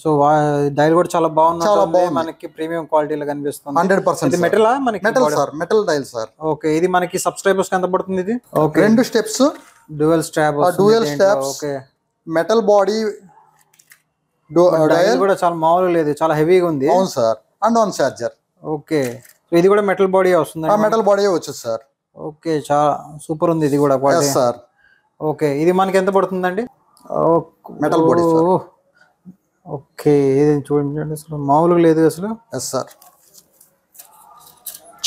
So dial కూడా చాలా బాగుంది, మనకి ప్రీమియం క్వాలిటీలో కనిపిస్తుంది. 100% ఇది మెటల్ మనకి metal sir, metal dial sir. Okay, ఇది మనకి సబ్స్క్రైబర్స్ కి ఎంత పడుతుంది? ఇది okay, 2 steps, dual strap, okay, metal body dial కూడా చాలా మామూలుగా లేదు, చాలా హెవీగా ఉంది. అవును sir, and on charger. Okay, so ఇది కూడా మెటల్ బాడీ వస్తుంది. మెటల్ బాడీ వచ్చేది సార్. ఓకే, చాలా సూపర్ ఉంది ఇది కూడా క్వాలిటీ సార్. ఓకే, ఇది మనకి ఎంత పడుతుందండి? Metal body sir. ఓకే, ఇది చూడండి, అసలు మామూలుగా లేదు అసలు. ఎస్ సార్,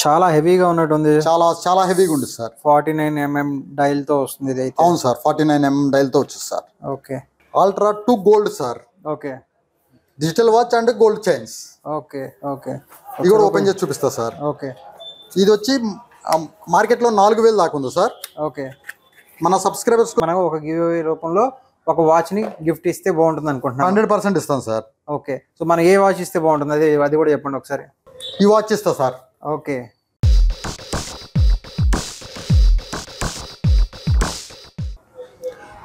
చాలా హెవీగా ఉన్నట్టుంది. చాలా చాలా హెవీగా ఉంది సార్. 49mm డైల్ తో వస్తుంది ఇది అయితే. అవును సార్, 49mm డైల్ తో వచ్చింది sir. Okay, ultra 2 gold sir. Okay, digital watch and gold chains. Okay, okay, ఇది కూడా ఓపెన్ చేసి చూపిస్తా సార్. ఓకే, ఇది వచ్చి మార్కెట్ లో 4000 దాకా ఉంది సార్. ఓకే, మన సబ్స్క్రైబర్స్ మనం ఒక గివ్ అవే రూపంలో ఒక వాచ్ ని గిఫ్ట్ ఇస్తే బాగుంటుంది అనుకుంటున్నాను. 100% ఇస్తాను సార్. ఓకే, సో మనం ఏ వాచ్ ఇస్తే బాగుంటుంది అది కూడా చెప్పండి ఒకసారి. ఈ వాచ్ ఇస్తా సార్. ఓకే,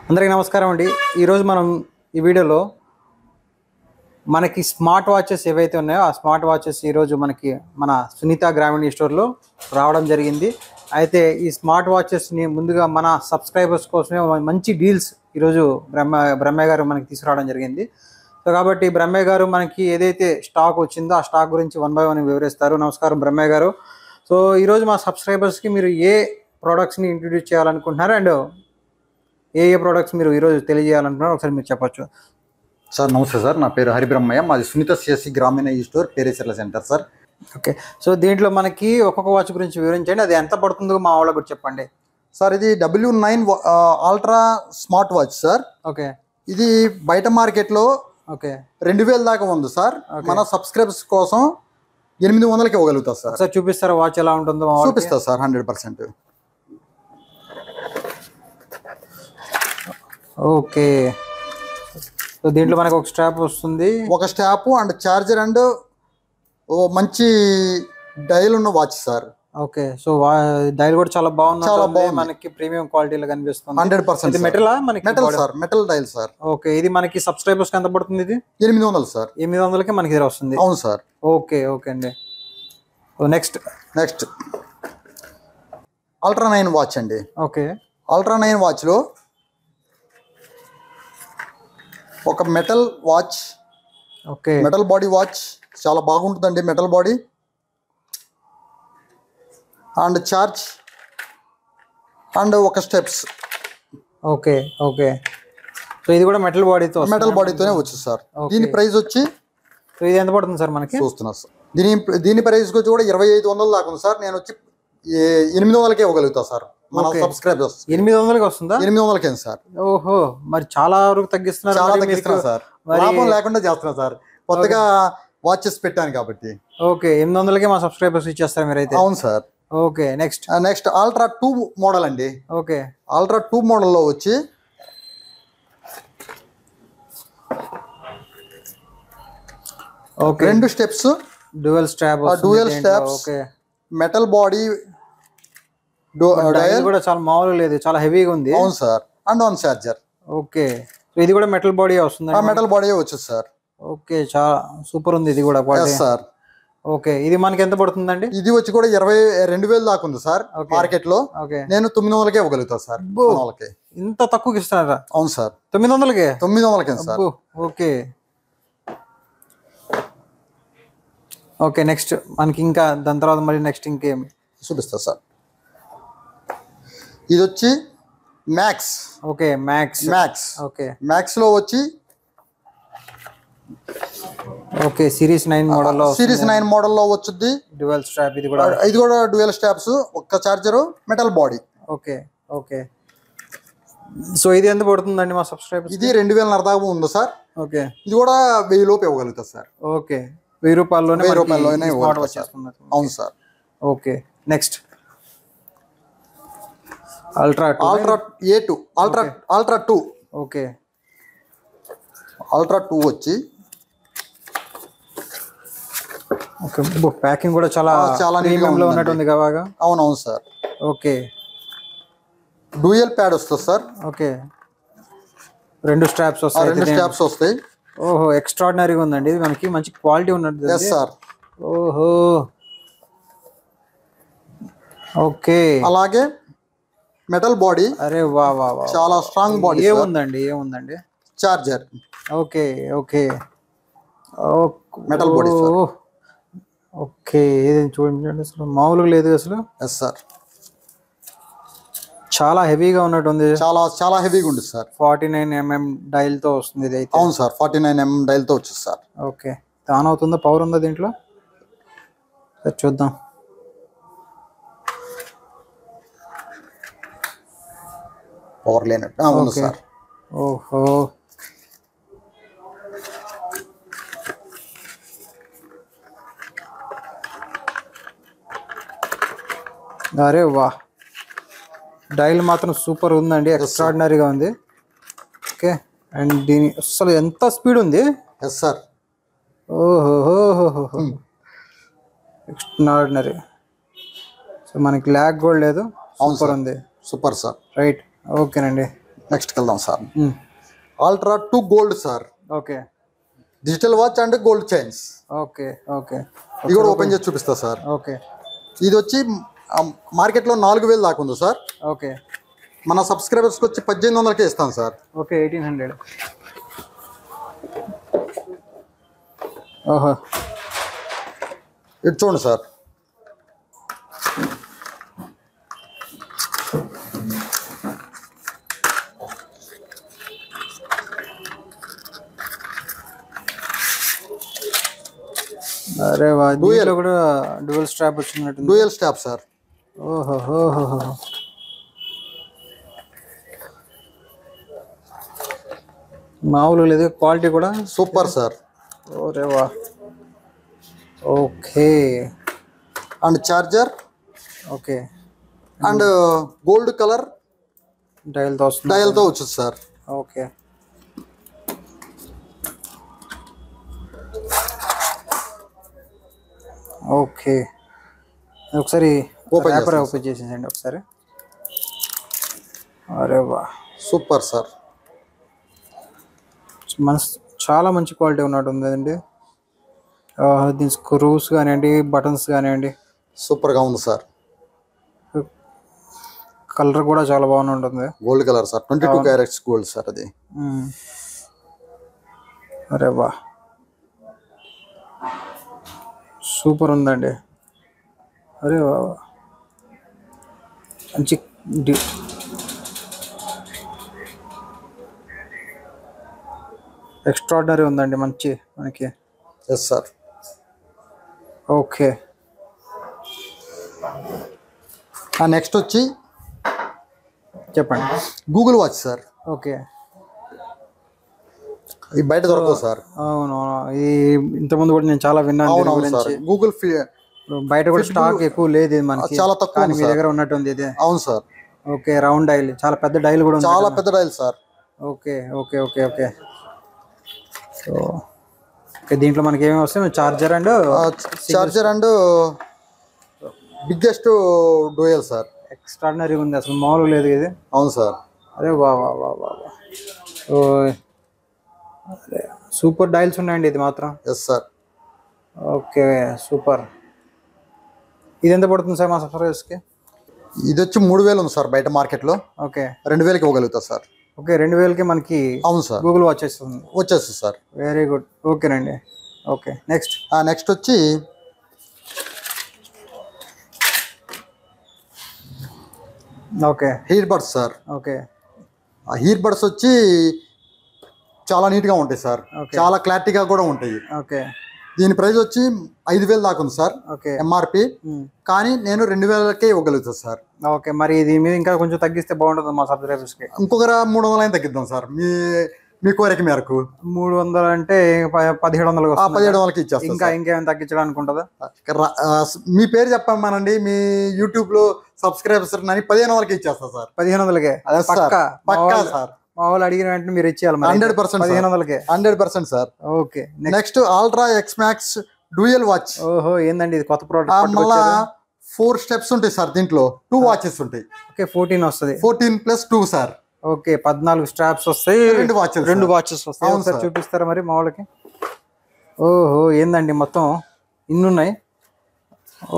అందరికీ నమస్కారం అండి. ఈరోజు మనం ఈ వీడియోలో మనకి స్మార్ట్ వాచెస్ ఏవైతే ఉన్నాయో ఆ స్మార్ట్ వాచెస్ ఈరోజు మనకి మన సునీత గ్రామీణ స్టోర్లో రావడం జరిగింది. అయితే ఈ స్మార్ట్ వాచెస్ని ముందుగా మన సబ్స్క్రైబర్స్ కోసమే మంచి డీల్స్ ఈరోజు బ్రహ్మయ్య గారు మనకి తీసుకురావడం జరిగింది. సో కాబట్టి బ్రహ్మయ్య గారు మనకి ఏదైతే స్టాక్ వచ్చిందో ఆ స్టాక్ గురించి 1 by 1 వివరిస్తారు. నమస్కారం బ్రహ్మయ్య గారు. సో ఈరోజు మా సబ్స్క్రైబర్స్కి మీరు ఏ ప్రోడక్ట్స్ని ఇంట్రడ్యూస్ చేయాలనుకుంటున్నారు అండ్ ఏ ప్రోడక్ట్స్ మీరు ఈరోజు తెలియజేయాలనుకుంటున్నారు ఒకసారి మీరు చెప్పచ్చు సార్. నమస్తే సార్, నా పేరు హరిబ్రహ్మయ్య, మాది సునీత సిఎస్సి గ్రామీణ store, Perecherla centre sir. Okay, so దీంట్లో మనకి ఒక్కొక్క వాచ్ గురించి వివరించండి, అది ఎంత పడుతుందో మా వాళ్ళకి కూడా చెప్పండి సార్. ఇది W9 ultra smart watch sir. Okay, ఇది బయట మార్కెట్లో ఓకే 2000 దాకా ఉంది సార్. మన సబ్స్క్రైబర్స్ కోసం 800కి ఇవ్వగలుగుతా సార్. సార్ చూపిస్తారా వాచ్ ఎలా ఉంటుందో? చూపిస్తా సార్, 100%. ఓకే, సో దీంట్లో మనకు ఒక స్ట్రాప్ వస్తుంది, ఒక స్ట్రాప్ అండ్ చార్జర్ అండ్ మంచి డైల్ ఉన్న watch sir. Okay, so dial కూడా చాలా బాగుంది, మనకి ప్రీమియం క్వాలిటీలో కనిపిస్తుంది. 100% ఇది మెటల్ మనకి metal sir, metal dial sir. Okay, ఇది మనకి సబ్స్క్రైబర్స్ ఎంత పడుతుంది? ఇది 800 సార్. 800కి మనకి ఇది వస్తుంది. అవును సార్. ఓకే, ఓకే అండి. నెక్స్ట్ అల్ట్రా 9 వాచ్ అండి. ఓకే, అల్ట్రా 9 వాచ్లో ఒక metal watch, okay, metal body watch చాలా బాగుంటుందండి. Metal body and charge and ఒక స్టెప్స్. ఓకే, ఓకే, సో ఇది కూడా మెటల్ బాడీతోనే వచ్చింది సార్. దీని ప్రైస్ వచ్చి, సో ఇది ఎంత పడుతుంది సార్ మనకి? చూస్తున్నా సార్. దీని ప్రైస్ వచ్చి కూడా 2500 దాకా ఉంది సార్. నేను వచ్చి 800కే ఇవ్వగలుగుతా సార్. మన సబ్స్క్రైబర్స్ 800కి వస్తుందా? 800కే సార్. ఓహో, మరి చాలా వరకు తగ్గిస్తున్నారు. చాలా తగ్గిస్తున్నా సార్, లాభం లేకుండా చేస్తున్నా సార్. కొత్తగా వాచెస్ పెట్టాను కాబట్టి. ఓకే, 800కే మా సబ్స్క్రైబర్స్ ఇచ్చేస్తారు మీరైతే? అవును sir. Okay, next ultra 2 model అండి. ఓకే, అల్ట్రా 2 మోడల్లో వచ్చి okay 2 steps, dual strap, okay, metal body dial కూడా చాలా మామూలుగా లేదు, చాలా హెవీగా ఉంది. అవును sir, and on charger. Okay, so ఇది కూడా మెటల్ బాడీ వస్తుంది? మెటల్ బాడీ వచ్చేది సార్. ఓకే, చాలా సూపర్ ఉంది ఇది కూడా క్వాలిటీ సార్. ఓకే, ఇది మనకి ఎంత పడుతుందండి? ఇది వచ్చి కూడా 22,000 దాకా ఉంది సార్ మార్కెట్ లో. నేను 900కే ఇవ్వగలుగుతా సార్. ఇంత తక్కువకి ఇస్తున్నారా? అవును సార్, 900కే సార్. ఓకే, ఓకే, నెక్స్ట్ మనకి ఇంకా దాని తర్వాత మరి నెక్స్ట్ ఇంకేం చూపిస్తా సార్. ఇది వచ్చి max. Okay, max. Okay, max లో వచ్చి ఓకే సిరీస్ 9 మోడల్లో వచ్చింది. డ్యూయల్ స్ట్రాప్, ఇది కూడా డ్యూయల్ స్ట్రాప్స్, ఒక్క charger, metal body. Okay, okay, so ఇది ఎంత పడుతుందండి మా సబ్స్క్రైబర్స్? ఇది 2000 దాకా ఉంది సార్. ఓకే, ఇది కూడా 1000 లోపు ఇవ్వగలుగుతా సార్. ఓకే, 1000 రూపాయల్లోనే అవును sir. Okay, next ultra A2 ultra 2. Okay, ultra 2 వచ్చి ఓకే, ప్యాకింగ్ కూడా చాలా ప్రీమియంలో ఉన్నట్టుంది కదా? అవునవును సార్. ఓకే, డ్యూయల్ ప్యాడ్ వస్తుంది సార్. ఓకే, 2 స్ట్రాప్స్ వస్తాయి. ఓహో ఎక్స్ట్రాడినరీగా ఉందండి ఇది, మనకి మంచి క్వాలిటీ ఉన్నట్టు. Yes sir. ఓహో ఓకే. అలాగే మెటల్ బాడీ, అరే వా వా వా. చాలా స్ట్రాంగ్ బాడీ. ఏముందండి charger. Okay okay. Metal body sir. Okay ఇది చూడండి అసలు మామూలుగా లేదు అసలు. Yes sir. చాలా హెవీగా ఉన్నట్టుంది. చాలా చాలా హెవీగా ఉంది సార్. 49mm డైల్ తో వస్తుంది ఇది అయితే. అవును సార్, 49mm డైల్ తో వచ్చింది సార్. ఓకే ఆన్ అవుతుందా, పవర్ ఉందా దీంట్లో సరే చూద్దాం. పవర్ లేనట్టు అవును సార్. ఓహో అరే వా, డైల్ మాత్రం సూపర్ ఉందండి, ఎక్స్ట్రాడినరీగా ఉంది. ఓకే అండ్ దీని అసలు ఎంత స్పీడ్ ఉంది. Yes sir. ఓహోహోహోహో ఎక్స్ట్రాడినరీ. సో మనకి ల్యాగ్ కూడా లేదు, సూపర్ ఉంది. Super sir. రైట్ ఓకేనండి. నెక్స్ట్ వెళ్దాం sir. Ultra 2 gold sir. Okay digital watch and gold chains. Okay okay ఇది కూడా ఓపెన్ చేసి చూపిస్తా సార్. ఓకే ఇది వచ్చి మార్కెట్లో 4000 దాకా ఉంది సార్. ఓకే మన సబ్స్క్రైబర్స్కి వచ్చి 1800కే ఇస్తాను సార్. ఓకే 1800. ఓహో ఇది చూడండి సార్. అరే వా, దీంట్లో కూడా డ్యూయల్ స్ట్రాప్ వచ్చినట్టు. Dual strap sir. ఓహో మామూలు లేదు, క్వాలిటీ కూడా సూపర్ సార్. ఓరే వా. Okay and charger okay and gold colour డైల్తో వస్తుంది. డయల్తో వచ్చింది సార్. ఓకే ఓకే ఒకసారి ఓపెన్ చేసేసండి ఒకసారి. అరే వా సూపర్ సార్. చాలా మంచి క్వాలిటీ ఉన్నట్టు ఉందండి. దీని స్క్రూస్ కానివ్వండి, బటన్స్ కానివ్వండి, సూపర్గా ఉంది సార్. కలర్ కూడా చాలా బాగానే ఉంటుంది. Gold colour sir, 22 carats gold sir అది. అరే వా సూపర్ ఉందండి. అరే వా మంచి ఎక్స్ట్రాడినరీ ఉందండి మంచి మనకి. Yes sir. ఓకే నెక్స్ట్ వచ్చి చెప్పండి. Google watch sir. ఓకే ఇది బయట దొరకదు సార్. అవును ఇది ఇంతకుముందు కూడా నేను చాలా విన్నాను దీని గురించి. గూగుల్ బయట కూడా స్టాక్ ఎక్కువ లేదు ఇది మనకి, చాలా తక్కువ. మీ దగ్గర ఉన్నట్టుంది ఇది. అవును సార్. ఓకే రౌండ్ డైల్, చాలా పెద్ద డైల్ కూడా ఉంది. చాలా పెద్ద dial sir. Okay okay okay okay so దీంట్లో మనకి ఏమేమి వస్తాయి, charger and biggest dual sir. Extraordinary ఉంది అసలు, మామూలు లేదు ఇది. అవును సార్. అరే వా వా వా వా వా. సో సూపర్ డైల్స్ ఉన్నాయండి ఇది మాత్రం. Yes sir. Okay super. ఇది ఎంత పడుతుంది సార్ మా సబ్స్క్రైబర్స్కి? ఇది వచ్చి 3000 ఉంది సార్ బయట మార్కెట్లో. ఓకే 2000కి ఇవ్వగలుగుతా సార్. ఓకే 2000కి మనకి అవును సార్ గూగుల్ వాచ్ వచ్చేస్తుంది సార్. Very good. ఓకేనండి. ఓకే నెక్స్ట్ వచ్చి okay earbuds sir. Okay ఆ హీర్ బడ్స్ వచ్చి చాలా నీట్గా ఉంటాయి సార్, చాలా క్లారిటీగా కూడా ఉంటాయి. ఓకే దీని ప్రైస్ వచ్చి 5000 దాకా ఉంది సార్ ఓకే ఎంఆర్పి, కానీ నేను 2000కే ఇవ్వగలుగుతా సార్. ఓకే మరి దీని మీద ఇంకా కొంచెం తగ్గిస్తే బాగుంటుంది మా సబ్స్క్రైబర్స్కి. ఇంకొక 300 అయినా తగ్గిద్దాం సార్ మీ కోరిక మేరకు. 300 అంటే 1700 1700కి ఇచ్చేస్తాం. ఇంకా ఇంకేమైనా తగ్గించడానికి ఉంటుందా? మీ పేరు చెప్పమనండి, మీ యూట్యూబ్ లో సబ్స్క్రైబర్స్ అని 1500కి ఇచ్చేస్తా సార్. 1500కే పక్కా సార్. మా వాళ్ళు అడిగిన వెంటనే మీరు ఇచ్చేయాలి 100%. 1500కే 100% sir. Okay next ultra X max dual watch. ఓహో ఏందండి ఇది కొత్త ప్రోడక్ట్? మళ్ళా 4 స్టెప్స్ ఉంటాయి సార్ దీంట్లో, 2 వాచెస్ ఉంటాయి. ఓకే 14 వస్తుంది. 14+2 సార్. ఓకే 14 స్ట్రాప్స్ వస్తాయి, 2 వాచెస్, రెండు వాచెస్ వస్తాయి. అవును ఒకసారి సార్. చూపిస్తారా మరి మా వాళ్ళకి? ఓహో ఏందండి మొత్తం ఇన్ని ఉన్నాయి.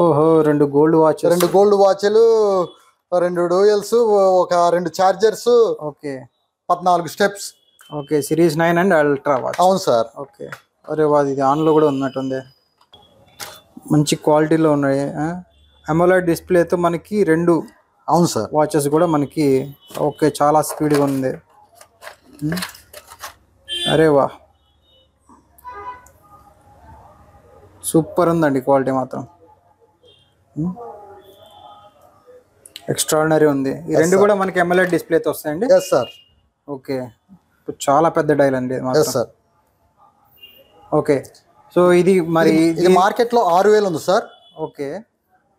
ఓహో 2 గోల్డ్ వాచెస్. 2 గోల్డ్ వాచ్లు, 2 డోయల్స్, ఒక 2 chargers, okay 14 steps. Okay series 9 and ultra watch. అవును సార్. ఓకే అరే వా ఇది ఆన్లో కూడా ఉన్నట్టుంది. మంచి క్వాలిటీలో ఉన్నాయి. అమోలెడ్ డిస్ప్లేతో మనకి 2 అవును సార్. వాచెస్ కూడా మనకి ఓకే చాలా స్పీడ్గా ఉంది. అరే వా సూపర్ ఉందండి క్వాలిటీ మాత్రం. ఎక్స్ట్రాడినరీ ఉంది. ఈ 2 కూడా మనకి అమోలెడ్ డిస్ప్లేతో వస్తాయండి. Yes sir. ఓకే చాలా పెద్ద డైల్ అండి ఇది మాత్రం. Yes sir. ఓకే సో ఇది మరి ఇది మార్కెట్ లో 6,000 ఉంది సార్. ఓకే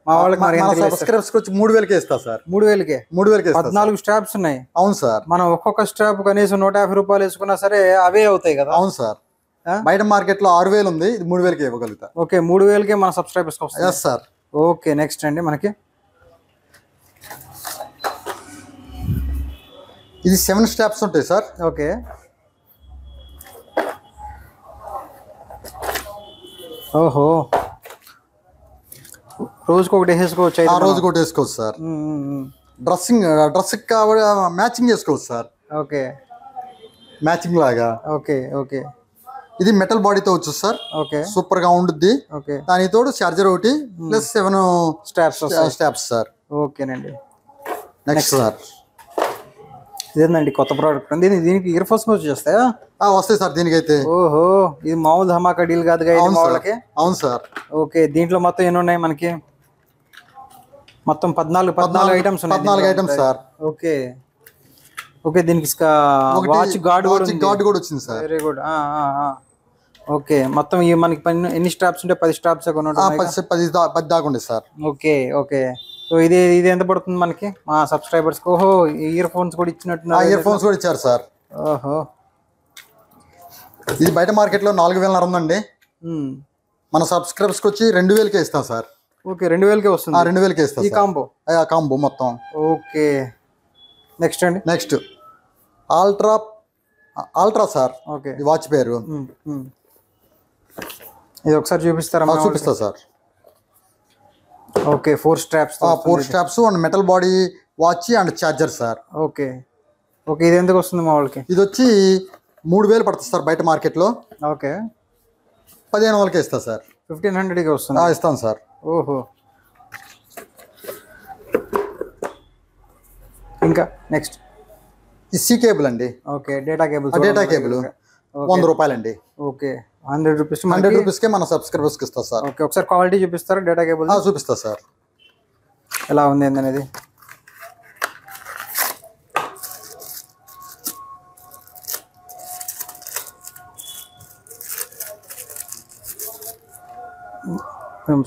మా వాళ్ళకి మరి ఎంత సబ్స్క్రైబర్స్ వచ్చి 3,000కే ఇస్తా సార్. 3,000కే 3,000కే ఇస్తా. 14 స్ట్రాప్స్ ఉన్నాయి. అవును సార్. మనం ఒక్కొక్క స్ట్రాప్ కనీసం 150 రూపాయలు వేసుకున్నా సరే అవే అవుతాయి కదా. అవును సార్. బయట మార్కెట్ లో 6,000 ఉంది, ఇది 3,000కే ఇవ్వగలుగుతా. ఓకే 3,000కే మన సబ్స్క్రైబర్స్ వస్తాయి. Yes sir. ఓకే నెక్స్ట్ అండి మనకి ఇది 7 స్టాప్స్ ఉంటాయి సార్. ఓకే ఓహో రోజుకి ఒకటి వేసుకోవచ్చు. ఆ రోజు కూడా వేసుకోవచ్చు సార్. డ్రెస్ కావాలి మ్యాచింగ్ చేసుకోవచ్చు సార్. ఓకే మ్యాచింగ్ లాగా. ఓకే ఓకే ఇది మెటల్ బాడీతో వచ్చు సార్. ఓకే సూపర్ గా ఉంటుంది. ఓకే దానికి తోడు చార్జర్ ఒకటి ప్లస్ 7 స్టాప్స్ సార్. ఓకేనండి నెక్స్ట్ సార్ ఇదేందండి కొత్త ప్రోడక్ట్ ఉంది. దీనికి ఇయర్ ఫోన్స్ వచ్చేస్తాయా? వస్తాయి సార్ దీనికైతే. ఓహో ఇది మామూలు ధమాకా డీల్ కాదు వాళ్ళకి. అవును సార్. ఓకే దీంట్లో మొత్తం ఎన్ని ఉన్నాయి మనకి? మొత్తం 14 ఐటమ్స్ ఉన్నాయి. 14 ఐటమ్స్ సార్. ఓకే ఓకే దీనికి వాచ్ గార్డ్ కూడా వచ్చింది సార్. Very good. ఓకే మొత్తం ఈ మనకి ఎన్ని స్ట్రాప్స్ ఉంటాయి? 10 స్ట్రాప్స్ 10 దాకా ఉంది సార్. ఓకే ఓకే సో ఇది ఎంత పడుతుంది మనకి మా సబ్స్క్రైబర్స్? ఓహో ఇయర్ ఫోన్స్ కూడా ఇచ్చినట్టున్నారు. ఇయర్ ఫోన్స్ కూడా ఇచ్చారు సార్. ఓహో ఇది బయట మార్కెట్ లో 4,000 ఉందండి. మన సబ్స్క్రైబర్స్ కి వచ్చి 2,000కే ఇస్తాం సార్. ఓకే 2,000కే వస్తుంది. 2,000కే ఇస్తాం ఈ కాంబో. కాంబో మొత్తం. ఓకే నెక్స్ట్ అండి. Next ultra sir. ఓకే ఈ వాచ్ పేరు. ఇది ఒకసారి చూపిస్తారా? చూపిస్తా sir. Okay 4 straps. 4 straps and metal body watch and charger sir. Okay okay ఇది ఎందుకు వస్తుంది మా వాళ్ళకి? ఇది వచ్చి 3,000 పడుతుంది సార్ బయట మార్కెట్ లో. ఓకే 1,500కే ఇస్తా సార్. 1,500కే వస్తుంది. ఇస్తాను సార్. ఓహో ఇంకా నెక్స్ట్ ఈ సి కేబుల్ అండి. Okay data cable. 100 రూపాయలండి. Okay 100 rupees. 100 రూపీస్కే మన సబ్స్క్రైబర్స్కి ఇస్తా సార్. ఓకే ఒకసారి క్వాలిటీ చూపిస్తారా డేటా కేబుల్? చూపిస్తా సార్. ఎలా ఉంది అనేది.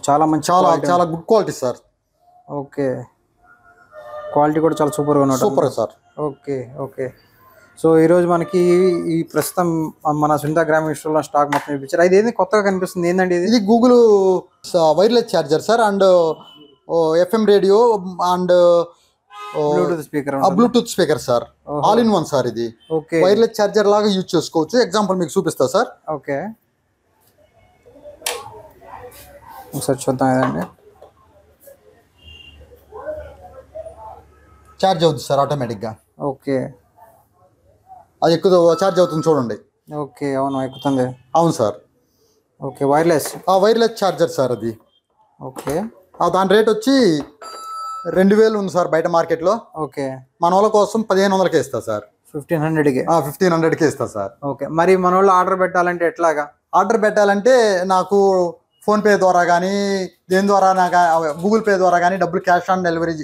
చాలా మంచి చాలా good quality sir. Okay quality కూడా చాలా సూపర్గా ఉన్నట్టు. Super sir. Okay okay so ఈరోజు మనకి ఈ ప్రస్తుతం మన సునీత గ్రామీణ స్టోర్లో స్టాక్ మొత్తం చూపించారు. ఇది ఏంది కొత్తగా కనిపిస్తుంది ఏంటండి? ఇది Google wireless charger sir and FM radio and Bluetooth speaker sir. All in one sir. ఇది ఓకే వైర్లెస్ చార్జర్ లాగా యూజ్ చేసుకోవచ్చు. ఎగ్జాంపుల్ మీకు చూపిస్తా సార్. ఓకే ఒకసారి చూద్దాం. ఏదండి చార్జ్ అవుతుంది సార్ ఆటోమేటిక్గా. ఓకే అది ఎక్కువ చార్జ్ అవుతుంది చూడండి. ఓకే అవును ఎక్కుతుంది. అవును sir. Okay wireless wireless charger sir అది. ఓకే దాని రేట్ వచ్చి 2,000 ఉంది సార్ బయట మార్కెట్లో. ఓకే మన వాళ్ళ కోసం 1,500కే ఇస్తా సార్. 1,500కే. 1,500కే ఇస్తా సార్. ఓకే మరి మన వాళ్ళు ఆర్డర్ పెట్టాలంటే ఎట్లాగా? ఆర్డర్ పెట్టాలంటే నాకు ఫోన్పే ద్వారా కానీ దేని ద్వారా నాకు గూగుల్ పే ద్వారా కానీ డబ్బులు క్యాష్ ఆన్ డెలివరీ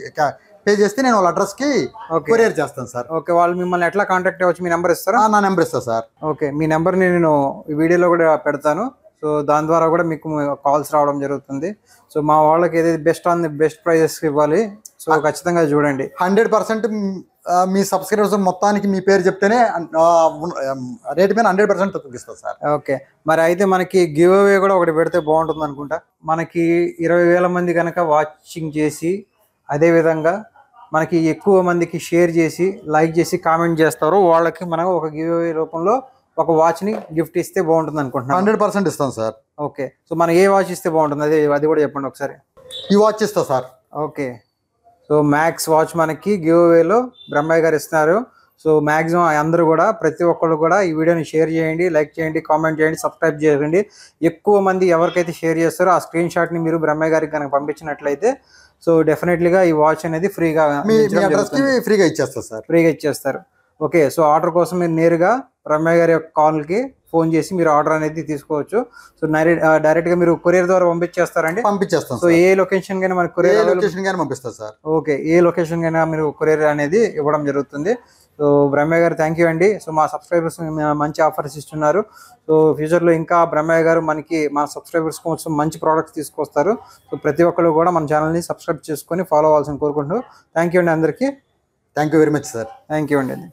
పే చేస్తే నేను వాళ్ళ అడ్రస్కి కొరియర్ చేస్తాను సార్. ఓకే వాళ్ళు మిమ్మల్ని ఎట్లా కాంటాక్ట్ అవ్వచ్చు? మీ నెంబర్ ఇస్తారా? నా నెంబర్ ఇస్తా సార్. ఓకే మీ నెంబర్ని నేను ఈ వీడియోలో కూడా పెడతాను. సో దాని ద్వారా కూడా మీకు కాల్స్ రావడం జరుగుతుంది. సో మా వాళ్ళకి ఏదైతే బెస్ట్ ప్రైజెస్ ఇవ్వాలి. సో ఖచ్చితంగా చూడండి. 100% మీ సబ్స్క్రైబర్స్ మొత్తానికి మీ పేరు చెప్తేనే రేట్ మీద 100% తగ్గిస్తారు సార్. ఓకే మరి అయితే మనకి గివ్ అవే కూడా ఒకటి పెడితే బాగుంటుంది అనుకుంటా. మనకి 20,000 మంది కనుక వాచింగ్ చేసి అదేవిధంగా మనకి ఎక్కువ మందికి షేర్ చేసి లైక్ చేసి కామెంట్ చేస్తారో వాళ్ళకి మనం ఒక గివ్ అవే రూపంలో ఒక వాచ్ని గిఫ్ట్ ఇస్తే బాగుంటుంది అనుకుంటున్నాను. 100% ఇస్తాం సార్. ఓకే, సో మనం ఏ వాచ్ ఇస్తే బాగుంటుంది అది కూడా చెప్పండి ఒకసారి. ఈ వాచ్ ఇస్తా sir. Okay, so max watch మనకి గివ్ అవేలో బ్రహ్మయ్య గారు ఇస్తున్నారు. సో మ్యాక్సిమం అందరూ కూడా ప్రతి ఒక్కళ్ళు కూడా ఈ వీడియోని షేర్ చేయండి, లైక్ చేయండి, కామెంట్ చేయండి, సబ్స్క్రైబ్ చేయండి. ఎక్కువ మంది ఎవరికైతే షేర్ చేస్తారో ఆ స్క్రీన్ షాట్ని మీరు బ్రహ్మయ్య గారికి కనుక పంపించినట్లయితే సో డెఫినెట్లీగా ఈ వాచ్ అనేది ఫ్రీగా ఫ్రీగా ఇచ్చేస్తారు సార్. ఫ్రీగా ఇచ్చేస్తారు. ఓకే, సో ఆర్డర్ కోసం మీరు నేరుగా బ్రహ్మయ్య గారి యొక్క కాల్కి ఫోన్ చేసి మీరు ఆర్డర్ అనేది తీసుకోవచ్చు. సో డైరెక్ట్గా మీరు కొరియర్ ద్వారా పంపించేస్తారండి? పంపించేస్తాం. సో ఏ లొకేషన్ కైనా మనకి కొరియర్ లొకేషన్ కానీ పంపిస్తారు సార్. ఓకే, ఏ లొకేషన్ కైనా మీరు కొరియర్ అనేది ఇవ్వడం జరుగుతుంది. సో బ్రహ్మయ్య గారు థ్యాంక్ యూ అండి. సో మా సబ్స్క్రైబర్స్ మంచి ఆఫర్స్ ఇస్తున్నారు. సో ఫ్యూచర్లో ఇంకా బ్రహ్మయ్య గారు మన సబ్స్క్రైబర్స్ కోసం మంచి ప్రోడక్ట్స్ తీసుకొస్తారు. సో ప్రతి ఒక్కరు కూడా మన ఛానల్ని సబ్స్క్రైబ్ చేసుకొని ఫాలో అవ్వాల్సిన కోరుకుంటూ థ్యాంక్ యూ అండి అందరికీ. Thank you very much sir. Thank you అండి.